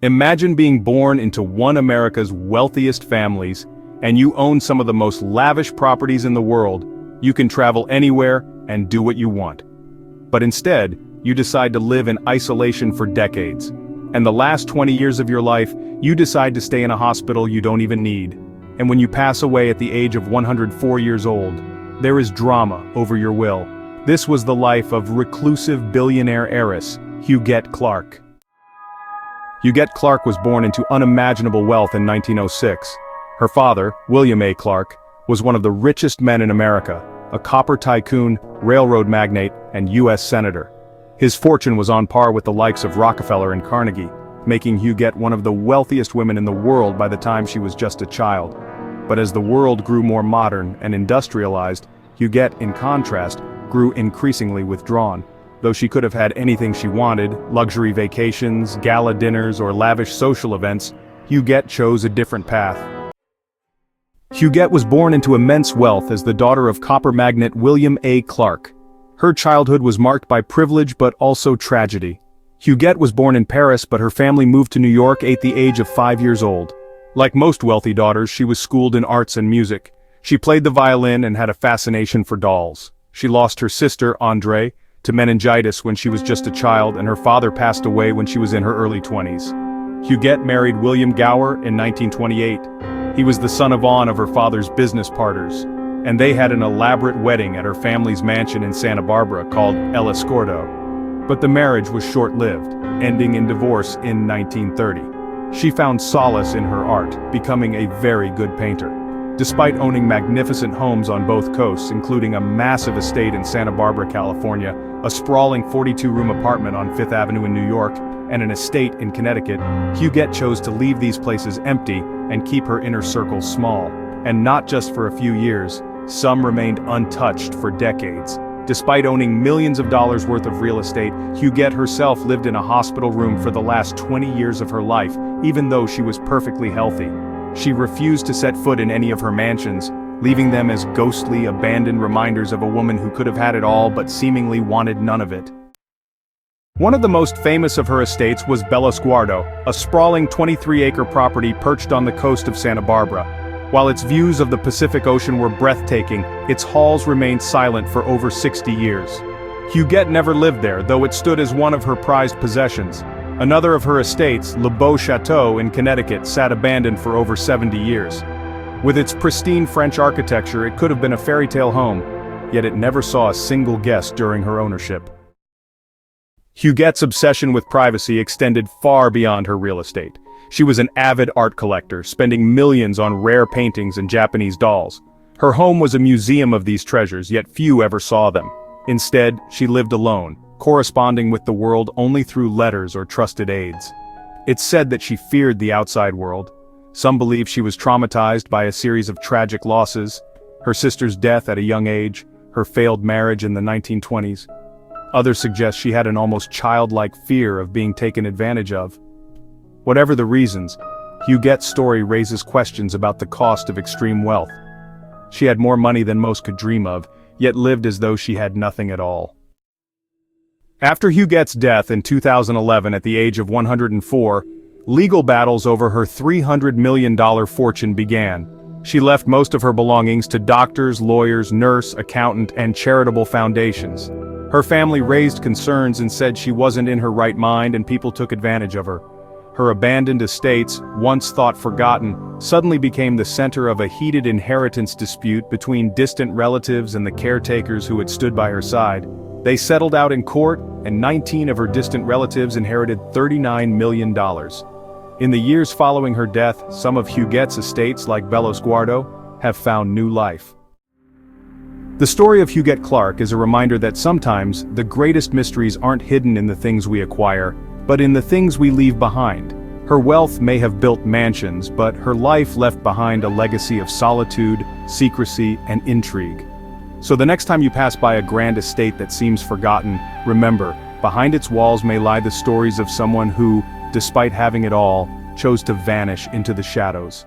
Imagine being born into one of America's wealthiest families, and you own some of the most lavish properties in the world. You can travel anywhere and do what you want. But instead, you decide to live in isolation for decades. And the last 20 years of your life, you decide to stay in a hospital you don't even need. And when you pass away at the age of 104 years old, there is drama over your will. This was the life of reclusive billionaire heiress, Huguette Clark. Huguette Clark was born into unimaginable wealth in 1906. Her father, William A. Clark, was one of the richest men in America, a copper tycoon, railroad magnate, and U.S. senator. His fortune was on par with the likes of Rockefeller and Carnegie, making Huguette one of the wealthiest women in the world by the time she was just a child. But as the world grew more modern and industrialized, Huguette, in contrast, grew increasingly withdrawn. Though she could have had anything she wanted, luxury vacations, gala dinners, or lavish social events, Huguette chose a different path. Huguette was born into immense wealth as the daughter of copper magnate William A. Clark. Her childhood was marked by privilege but also tragedy. Huguette was born in Paris, but her family moved to New York at the age of 5 years old. Like most wealthy daughters, she was schooled in arts and music. She played the violin and had a fascination for dolls. She lost her sister, Andrée, to meningitis when she was just a child, and her father passed away when she was in her early 20s. Huguette married William Gower in 1928. He was the son-in-law of her father's business partners, and they had an elaborate wedding at her family's mansion in Santa Barbara called El Escordo. But the marriage was short-lived, ending in divorce in 1930. She found solace in her art, becoming a very good painter. Despite owning magnificent homes on both coasts, including a massive estate in Santa Barbara, California, a sprawling 42-room apartment on Fifth Avenue in New York, and an estate in Connecticut, Huguette chose to leave these places empty and keep her inner circle small. And not just for a few years, some remained untouched for decades. Despite owning millions of dollars worth of real estate, Huguette herself lived in a hospital room for the last 20 years of her life, even though she was perfectly healthy. She refused to set foot in any of her mansions, leaving them as ghostly, abandoned reminders of a woman who could have had it all but seemingly wanted none of it. One of the most famous of her estates was Bellosguardo, a sprawling 23-acre property perched on the coast of Santa Barbara. While its views of the Pacific Ocean were breathtaking, its halls remained silent for over 60 years. Huguette never lived there, though it stood as one of her prized possessions. Another of her estates, Le Beau Château in Connecticut, sat abandoned for over 70 years. With its pristine French architecture, it could have been a fairy tale home, yet it never saw a single guest during her ownership. Huguette's obsession with privacy extended far beyond her real estate. She was an avid art collector, spending millions on rare paintings and Japanese dolls. Her home was a museum of these treasures, yet few ever saw them. Instead, she lived alone, corresponding with the world only through letters or trusted aides. It's said that she feared the outside world. Some believe she was traumatized by a series of tragic losses: her sister's death at a young age, her failed marriage in the 1920s. Others suggest she had an almost childlike fear of being taken advantage of. Whatever the reasons, Huguette's story raises questions about the cost of extreme wealth. She had more money than most could dream of, yet lived as though she had nothing at all. After Huguette's death in 2011 at the age of 104, legal battles over her $300 million fortune began. She left most of her belongings to doctors, lawyers, nurse, accountant, and charitable foundations. Her family raised concerns and said she wasn't in her right mind and people took advantage of her. Her abandoned estates, once thought forgotten, suddenly became the center of a heated inheritance dispute between distant relatives and the caretakers who had stood by her side. They settled out in court, and 19 of her distant relatives inherited $39 million. In the years following her death, some of Huguette's estates, like Bellosguardo, have found new life. The story of Huguette Clark is a reminder that sometimes the greatest mysteries aren't hidden in the things we acquire, but in the things we leave behind. Her wealth may have built mansions, but her life left behind a legacy of solitude, secrecy, and intrigue. So the next time you pass by a grand estate that seems forgotten, remember, behind its walls may lie the stories of someone who, despite having it all, chose to vanish into the shadows.